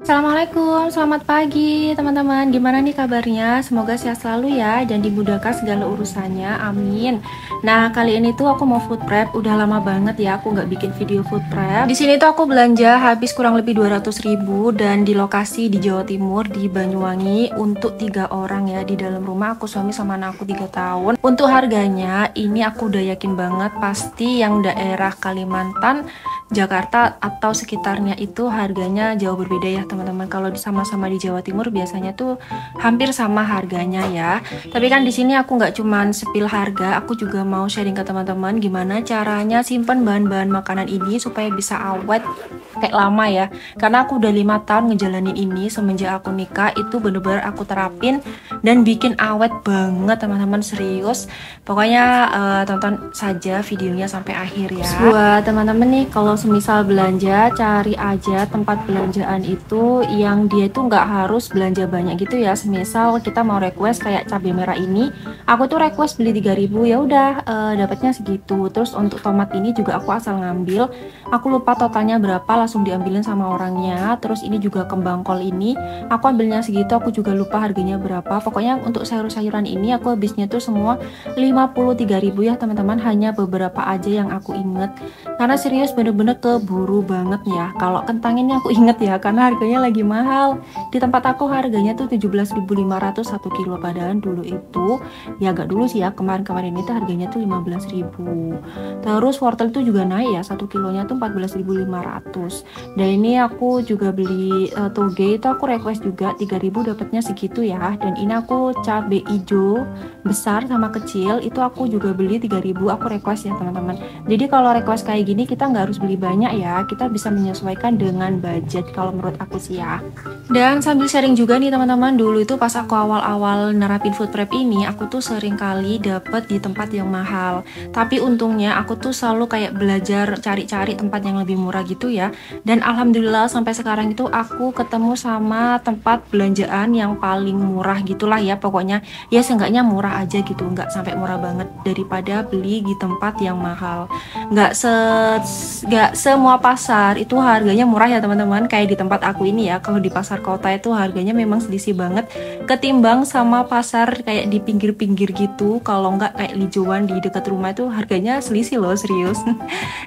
Assalamualaikum, selamat pagi teman-teman. Gimana nih kabarnya? Semoga sehat selalu ya dan dimudahkan segala urusannya. Amin. Nah, kali ini tuh aku mau food prep. Udah lama banget ya aku nggak bikin video food prep. Di sini tuh aku belanja habis kurang lebih 200.000 dan di lokasi di Jawa Timur di Banyuwangi untuk 3 orang ya. Di dalam rumah aku suami sama anak aku 3 tahun. Untuk harganya ini aku udah yakin banget pasti yang daerah Kalimantan, Jakarta atau sekitarnya itu harganya jauh berbeda ya teman-teman. Kalau sama-sama di Jawa Timur biasanya tuh hampir sama harganya ya. Tapi kan di sini aku nggak cuman spill harga, aku juga mau sharing ke teman-teman gimana caranya simpan bahan-bahan makanan ini supaya bisa awet kayak lama ya. Karena aku udah 5 tahun ngejalanin ini semenjak aku nikah, itu bener-bener aku terapin dan bikin awet banget teman-teman, serius. Pokoknya tonton saja videonya sampai akhir ya. Buat teman-teman nih, kalau semisal belanja, cari aja tempat belanjaan itu yang dia itu nggak harus belanja banyak gitu ya. Semisal kita mau request kayak cabai merah ini, aku tuh request beli 3.000, ya udah dapatnya segitu. Terus untuk tomat ini juga aku asal ngambil, aku lupa totalnya berapa, langsung diambilin sama orangnya. Terus ini juga kembang kol ini, aku ambilnya segitu, aku juga lupa harganya berapa. Pokoknya untuk sayur-sayuran ini aku habisnya tuh semua 53.000 ya teman-teman, hanya beberapa aja yang aku inget. Karena serius bener-bener keburu banget ya. Kalau kentang ini aku inget ya, karena harganya lagi mahal. Di tempat aku harganya tuh 17.500 1 kilo, padahal dulu itu ya agak dulu sih ya, kemarin-kemarin itu harganya tuh 15.000. Terus wortel itu juga naik ya, 1 kilonya tuh 14.500. Dan ini aku juga beli toge itu aku request juga 3.000, dapatnya segitu ya. Dan ini aku cabai hijau besar sama kecil itu aku juga beli 3.000, aku request ya teman-teman. Jadi kalau request kayak gini kita nggak harus beli banyak ya, kita bisa menyesuaikan dengan budget kalau menurut aku sih ya. Dan sambil sharing juga nih teman-teman, dulu itu pas aku awal-awal nerapin food prep ini, aku tuh sering kali dapet di tempat yang mahal. Tapi untungnya aku tuh selalu kayak belajar cari-cari tempat yang lebih murah gitu ya. Dan alhamdulillah sampai sekarang itu aku ketemu sama tempat belanjaan yang paling murah gitulah ya. Pokoknya ya seenggaknya murah aja gitu, nggak sampai murah banget, daripada beli di tempat yang mahal. Nggak semua pasar itu harganya murah ya teman-teman, kayak di tempat aku ini ya. Kalau di pasar kota itu harganya memang selisih banget ketimbang sama pasar kayak di pinggir-pinggir gitu. Kalau nggak kayak Lijoan di dekat rumah itu harganya selisih loh, serius.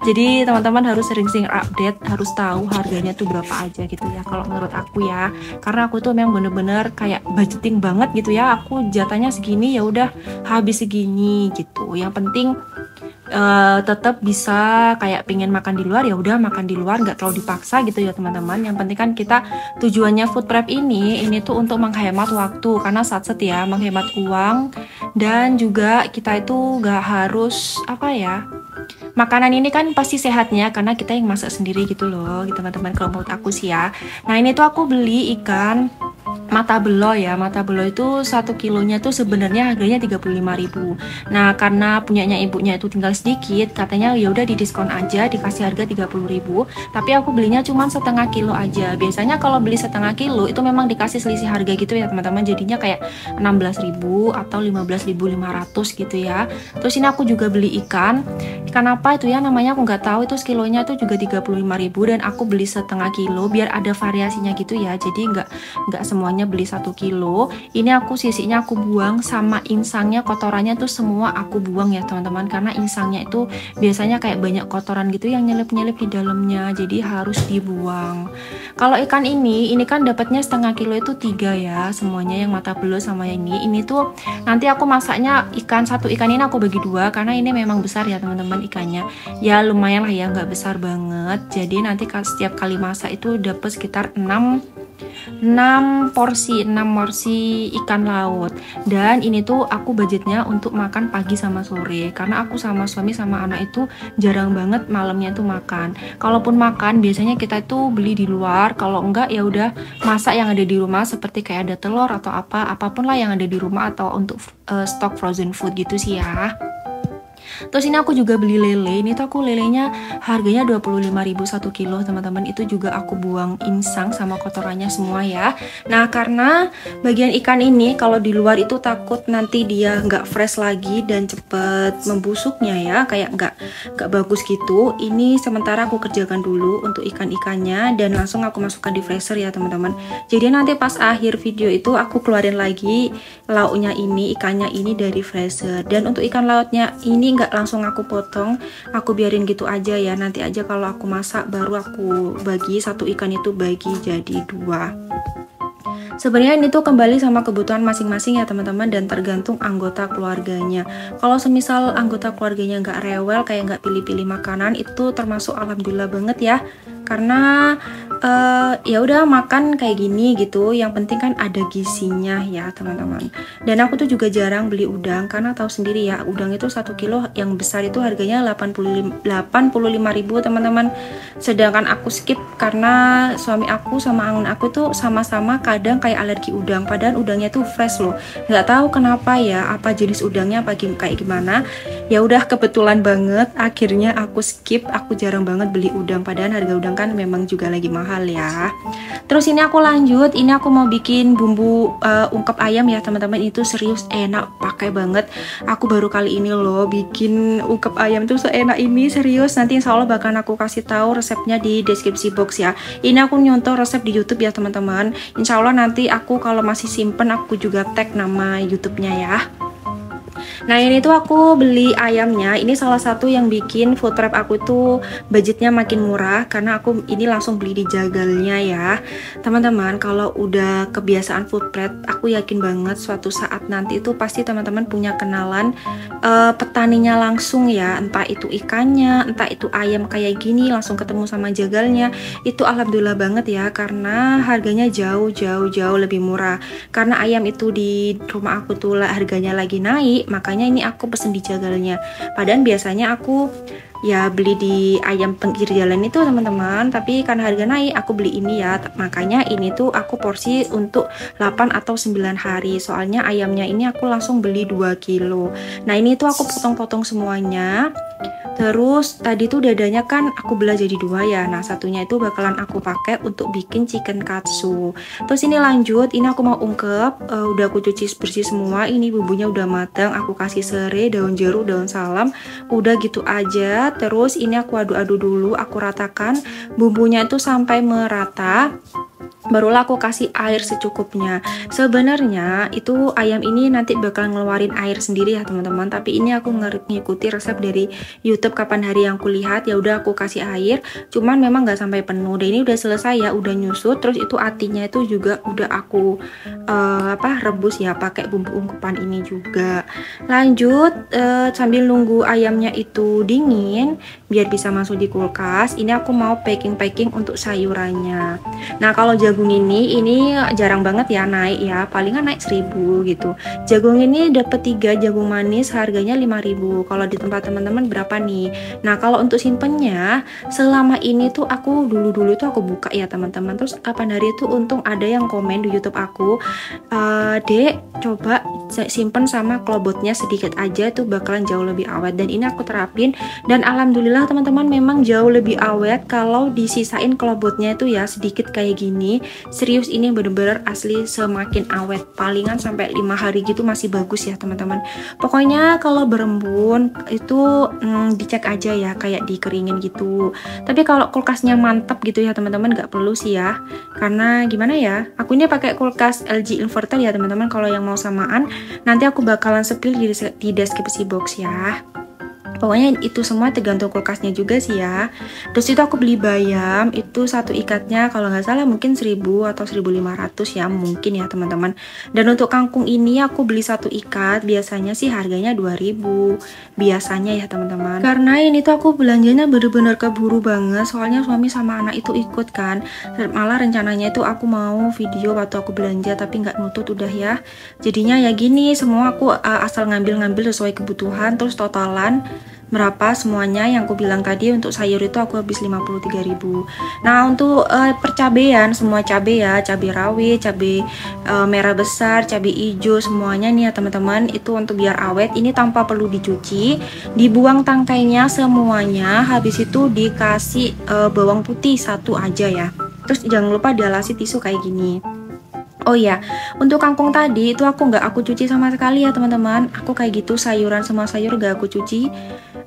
Jadi teman-teman harus sering-sering update, harus tahu harganya tuh berapa aja gitu ya kalau menurut aku ya. Karena aku tuh memang bener-bener kayak budgeting banget gitu ya, aku jatahnya segini ya udah habis segini gitu. Yang penting tetap bisa kayak pengen makan di luar ya udah makan di luar, nggak terlalu dipaksa gitu ya teman-teman. Yang penting kan kita tujuannya food prep ini tuh untuk menghemat waktu, karena satset ya, menghemat uang. Dan juga kita itu nggak harus apa ya, makanan ini kan pasti sehatnya karena kita yang masak sendiri gitu loh teman-teman, kalau menurut aku sih ya. Nah ini tuh aku beli ikan mata belo ya. Mata belo itu 1 kilonya tuh sebenarnya harganya 35.000. Nah karena punyanya ibunya itu tinggal sedikit, katanya ya udah didiskon aja, dikasih harga 30.000. Tapi aku belinya cuma setengah kilo aja. Biasanya kalau beli setengah kilo itu memang dikasih selisih harga gitu ya teman-teman, jadinya kayak 16.000 atau 15.500 gitu ya. Terus ini aku juga beli ikan apa itu ya namanya, aku nggak tahu, itu sekilonya tuh juga 35.000 dan aku beli setengah kilo biar ada variasinya gitu ya. Jadi nggak semuanya beli 1 kilo. Ini aku sisinya aku buang, sama insangnya kotorannya tuh semua aku buang ya teman-teman, karena insangnya itu biasanya kayak banyak kotoran gitu yang nyelip-nyelip di dalamnya, jadi harus dibuang. Kalau ikan ini kan dapatnya setengah kilo itu 3 ya semuanya, yang mata belo sama yang ini tuh nanti aku masaknya satu ikan ini aku bagi 2 karena ini memang besar ya teman-teman ikannya. Ya lumayan lah ya, nggak besar banget. Jadi nanti setiap kali masak itu dapat sekitar 6 porsi ikan laut. Dan ini tuh aku budgetnya untuk makan pagi sama sore, karena aku sama suami sama anak itu jarang banget malamnya tuh makan. Kalaupun makan biasanya kita itu beli di luar, kalau enggak ya udah masak yang ada di rumah, seperti kayak ada telur atau apapun lah yang ada di rumah, atau untuk stok frozen food gitu sih ya. Terus ini aku juga beli lele. Ini tuh aku lelenya harganya 25.000 1 kilo teman-teman. Itu juga aku buang insang sama kotorannya semua ya. Nah karena bagian ikan ini kalau di luar itu takut nanti dia nggak fresh lagi dan cepet membusuknya ya, kayak nggak bagus gitu. Ini sementara aku kerjakan dulu untuk ikan-ikannya dan langsung aku masukkan di freezer ya teman-teman. Jadi nanti pas akhir video itu aku keluarin lagi lauknya ini, ikannya ini dari freezer. Dan untuk ikan lautnya ini nggak langsung aku potong, aku biarin gitu aja ya. Nanti aja kalau aku masak baru aku bagi satu ikan itu bagi jadi 2. Sebenarnya ini tuh kembali sama kebutuhan masing-masing ya teman-teman, dan tergantung anggota keluarganya. Kalau semisal anggota keluarganya nggak rewel, kayak nggak pilih-pilih makanan, itu termasuk alhamdulillah banget ya. Karena ya udah makan kayak gini gitu, yang penting kan ada gizinya ya teman-teman. Dan aku tuh juga jarang beli udang karena tahu sendiri ya, udang itu 1 kilo yang besar itu harganya 85.000 teman-teman. Sedangkan aku skip karena suami aku sama angon aku tuh sama-sama kadang kayak alergi udang, padahal udangnya tuh fresh loh. Nggak tahu kenapa ya, apa jenis udangnya apa kayak gimana. Ya udah kebetulan banget akhirnya aku skip, aku jarang banget beli udang, padahal harga udang kan memang juga lagi mahal ya. Terus ini aku lanjut, ini aku mau bikin bumbu ungkep ayam ya teman-teman. Itu serius enak, pakai banget. Aku baru kali ini loh bikin ungkep ayam tuh seenak ini, serius. Nanti insya Allah bakalan aku kasih tahu resepnya di deskripsi box ya. Ini aku nyontoh resep di YouTube ya teman-teman. Insya Allah nanti aku kalau masih simpen aku juga tag nama YouTube-nya ya. Nah ini tuh aku beli ayamnya, ini salah satu yang bikin food prep aku tuh budgetnya makin murah, karena aku ini langsung beli di Jagalnya ya teman-teman. Kalau udah kebiasaan food prep, aku yakin banget suatu saat nanti itu pasti teman-teman punya kenalan petaninya langsung ya, entah itu ikannya, entah itu ayam kayak gini langsung ketemu sama Jagalnya. Itu alhamdulillah banget ya, karena harganya jauh lebih murah. Karena ayam itu di rumah aku tuh harganya lagi naik, makanya ini aku pesen di Jagalnya. Padahal biasanya aku ya beli di ayam pinggir jalan itu teman-teman, tapi karena harga naik aku beli ini ya. Makanya ini tuh aku porsi untuk 8 atau 9 hari, soalnya ayamnya ini aku langsung beli 2 kilo. Nah ini tuh aku potong-potong semuanya. Terus tadi tuh dadanya kan aku belah jadi 2 ya. Nah satunya itu bakalan aku pakai untuk bikin chicken katsu. Terus ini lanjut, ini aku mau ungkep, udah aku cuci bersih semua. Ini bumbunya udah matang, aku kasih serai, daun jeruk, daun salam, udah gitu aja. Terus ini aku aduk-aduk dulu, aku ratakan bumbunya itu sampai merata. Barulah aku kasih air secukupnya. Sebenarnya itu ayam ini nanti bakal ngeluarin air sendiri ya teman-teman, tapi ini aku ngikuti resep dari YouTube kapan hari yang aku lihat. Ya udah aku kasih air, cuman memang nggak sampai penuh. Dan ini udah selesai ya, udah nyusut. Terus itu atinya itu juga udah aku rebus ya pakai bumbu ungkepan ini juga. Lanjut sambil nunggu ayamnya itu dingin biar bisa masuk di kulkas, ini aku mau packing untuk sayurannya. Nah kalau jagung ini jarang banget ya naik ya, palingan naik 1.000 gitu. Jagung ini dapat 3 jagung manis harganya 5.000. Kalau di tempat teman-teman berapa nih? Nah kalau untuk simpennya selama ini tuh aku dulu tuh aku buka ya teman-teman. Terus kapan hari itu untung ada yang komen di YouTube aku, Dek coba simpen sama klobotnya sedikit aja tuh bakalan jauh lebih awet. Dan ini aku terapin dan alhamdulillah teman-teman memang jauh lebih awet kalau disisain klobotnya itu ya sedikit kayak gini. Serius ini bener-bener asli semakin awet, palingan sampai 5 hari gitu masih bagus ya teman-teman. Pokoknya kalau berembun itu dicek aja ya, kayak dikeringin gitu. Tapi kalau kulkasnya mantap gitu ya teman-teman nggak perlu sih ya, karena gimana ya, aku ini pakai kulkas LG inverter ya teman-teman. Kalau yang mau samaan nanti aku bakalan spill di deskripsi box ya. Pokoknya itu semua tergantung kulkasnya juga sih ya. Terus itu aku beli bayam, itu satu ikatnya kalau nggak salah mungkin 1.000 atau 1.500 ya mungkin ya teman-teman. Dan untuk kangkung ini aku beli satu ikat, biasanya sih harganya 2.000 biasanya ya teman-teman. Karena ini tuh aku belanjanya bener-bener keburu banget, soalnya suami sama anak itu ikut kan. Malah rencananya itu aku mau video waktu aku belanja tapi nggak nutut udah ya. Jadinya ya gini, semua aku asal ngambil-ngambil sesuai kebutuhan, terus totalan berapa semuanya yang aku bilang tadi. Untuk sayur itu aku habis 53.000. Nah untuk percabean, semua cabai ya, cabai rawit, cabai merah besar, cabai hijau, semuanya nih ya teman-teman, itu untuk biar awet ini tanpa perlu dicuci, dibuang tangkainya semuanya, habis itu dikasih bawang putih satu aja ya. Terus jangan lupa dialasi tisu kayak gini. Oh iya, untuk kangkung tadi itu aku cuci sama sekali ya teman-teman. Aku kayak gitu, sayuran semua sayur gak aku cuci.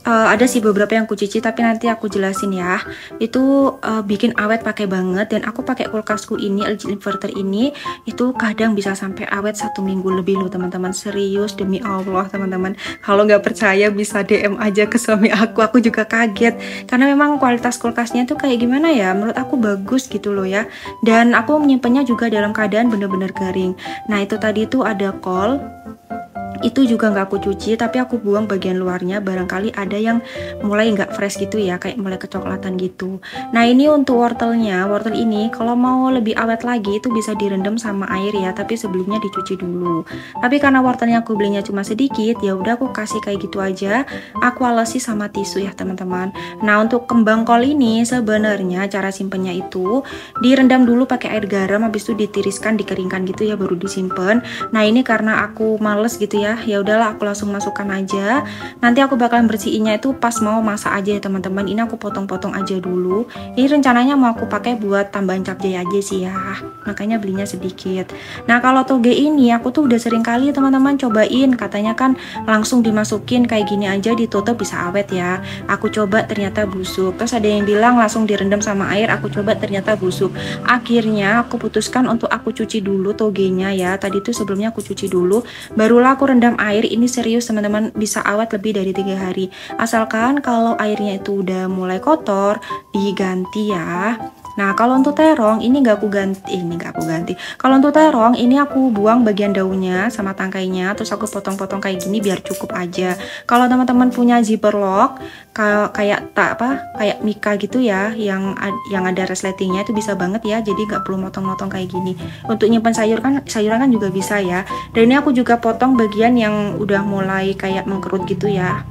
Ada sih beberapa yang aku cuci, tapi nanti aku jelasin ya. Itu bikin awet pakai banget, dan aku pakai kulkasku ini, LG Inverter ini, itu kadang bisa sampai awet 1 minggu lebih loh teman-teman. Serius demi Allah teman-teman. Kalau nggak percaya bisa DM aja ke suami aku juga kaget. Karena memang kualitas kulkasnya tuh kayak gimana ya, menurut aku bagus gitu loh ya. Dan aku menyimpannya juga dalam keadaan bener-bener garing. Nah itu tadi tuh ada kol, itu juga nggak aku cuci, tapi aku buang bagian luarnya, barangkali ada yang mulai nggak fresh gitu ya, kayak mulai kecoklatan gitu. Nah ini untuk wortelnya, wortel ini kalau mau lebih awet lagi itu bisa direndam sama air ya, tapi sebelumnya dicuci dulu. Tapi karena wortelnya aku belinya cuma sedikit, ya udah aku kasih kayak gitu aja, aku alasi sama tisu ya teman-teman. Nah untuk kembang kol ini sebenarnya cara simpennya itu direndam dulu pakai air garam, habis itu ditiriskan, dikeringkan gitu ya, baru disimpan. Nah ini karena aku males gitu ya udahlah aku langsung masukkan aja. Nanti aku bakalan bersihinnya itu pas mau masak aja ya teman-teman. Ini aku potong-potong aja dulu. Ini rencananya mau aku pakai buat tambahan capcay aja sih ya, makanya belinya sedikit. Nah kalau toge ini aku tuh udah sering kali teman-teman cobain, katanya kan langsung dimasukin kayak gini aja ditutup bisa awet ya. Aku coba ternyata busuk. Terus ada yang bilang langsung direndam sama air, aku coba ternyata busuk. Akhirnya aku putuskan untuk aku cuci dulu togenya ya. Tadi tuh sebelumnya aku cuci dulu, barulah aku rendam air. Ini serius teman-teman, bisa awet lebih dari 3 hari. Asalkan kalau airnya itu udah mulai kotor, diganti ya. Nah kalau untuk terong ini nggak aku ganti, Kalau untuk terong ini aku buang bagian daunnya sama tangkainya, terus aku potong-potong kayak gini biar cukup aja. Kalau teman-teman punya zipper lock kayak Mika gitu ya, yang ada resletingnya, itu bisa banget ya. Jadi nggak perlu motong-motong kayak gini. Untuk nyimpan sayuran kan juga bisa ya. Dan ini aku juga potong bagian yang udah mulai kayak mengkerut gitu ya.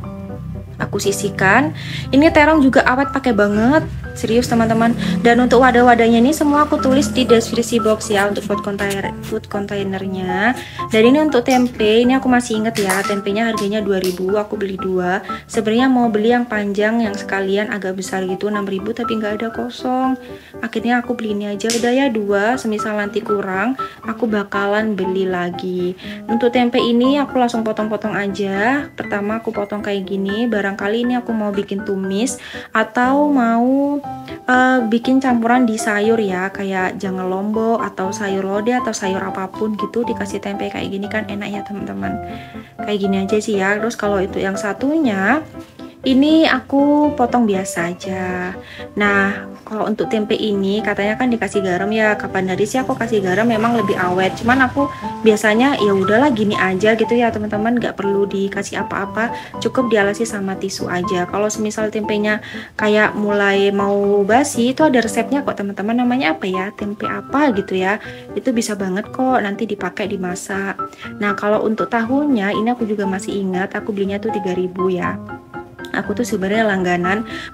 Aku sisihkan. Ini terong juga awet pakai banget, serius teman-teman. Dan untuk wadah-wadahnya ini semua aku tulis di deskripsi box ya, untuk food containernya. Dan ini untuk tempe, ini aku masih inget ya, tempenya harganya 2000, aku beli 2. Sebenarnya mau beli yang panjang yang sekalian agak besar gitu 6000, tapi nggak ada kosong. Akhirnya aku beli ini aja, udah ya 2, semisal nanti kurang aku bakalan beli lagi. Untuk tempe ini aku langsung potong-potong aja. Pertama aku potong kayak gini, barangkali ini aku mau bikin tumis atau mau bikin campuran di sayur ya, kayak jangan lombok atau sayur lodeh atau sayur apapun gitu, dikasih tempe kayak gini kan enak ya teman-teman. Kayak gini aja sih ya. Terus kalau itu yang satunya ini aku potong biasa aja. Nah kalau untuk tempe ini katanya kan dikasih garam ya, kapan dari sih aku kasih garam memang lebih awet. Cuman aku biasanya ya udahlah gini aja gitu ya teman-teman, nggak perlu dikasih apa-apa, cukup dialasi sama tisu aja. Kalau semisal tempenya kayak mulai mau basi, itu ada resepnya kok teman-teman, namanya apa ya, tempe apa gitu ya, itu bisa banget kok nanti dipakai dimasak. Nah kalau untuk tahunya ini aku juga masih ingat, aku belinya tuh 3000 ya. Aku tuh sebenarnya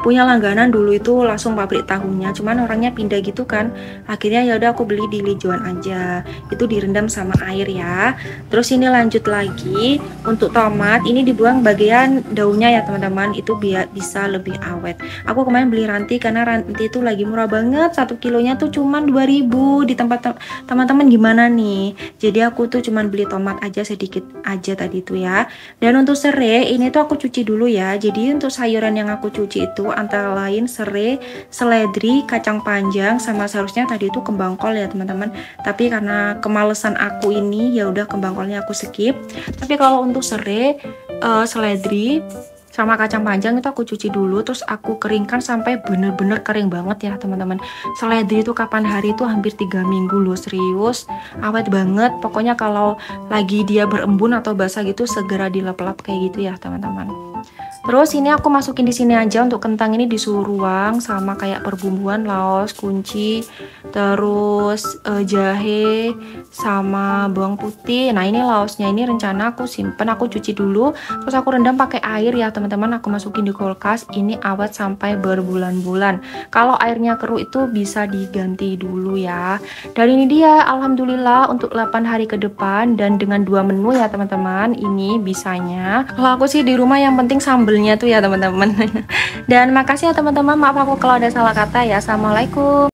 punya langganan dulu itu langsung pabrik tahunya, cuman orangnya pindah gitu kan, akhirnya ya udah aku beli di Lijuan aja, itu direndam sama air ya. Terus ini lanjut lagi untuk tomat, ini dibuang bagian daunnya ya teman-teman, itu biar bisa lebih awet. Aku kemarin beli ranti karena ranti itu lagi murah banget, 1 kilonya tuh cuman 2000 di tempat teman-teman gimana nih. Jadi aku tuh cuman beli tomat aja sedikit aja tadi itu ya. Dan untuk serai ini tuh aku cuci dulu ya. Jadi untuk sayuran yang aku cuci itu antara lain serai, seledri, kacang panjang, sama seharusnya tadi itu kembang kol ya teman-teman. Tapi karena kemalesan aku ini ya udah kembang kolnya aku skip. Tapi kalau untuk serai, seledri sama kacang panjang itu aku cuci dulu, terus aku keringkan sampai bener-bener kering banget ya teman-teman. Seledri itu kapan hari itu hampir 3 minggu loh, serius awet banget. Pokoknya kalau lagi dia berembun atau basah gitu segera dilap-lap kayak gitu ya teman-teman. Terus ini aku masukin di sini aja. Untuk kentang ini disuruh ruang sama kayak perbumbuan, laos, kunci, terus jahe sama bawang putih. Nah, ini laosnya ini rencana aku simpen, aku cuci dulu, terus aku rendam pakai air ya teman-teman. Aku masukin di kulkas, ini awet sampai berbulan-bulan. Kalau airnya keruh itu bisa diganti dulu ya. Dan ini dia, alhamdulillah untuk 8 hari ke depan dan dengan 2 menu ya teman-teman. Ini bisanya. Kalau aku sih di rumah yang penting sambelnya tuh ya teman-teman. Dan makasih ya teman-teman, maaf aku kalau ada salah kata ya. Assalamualaikum.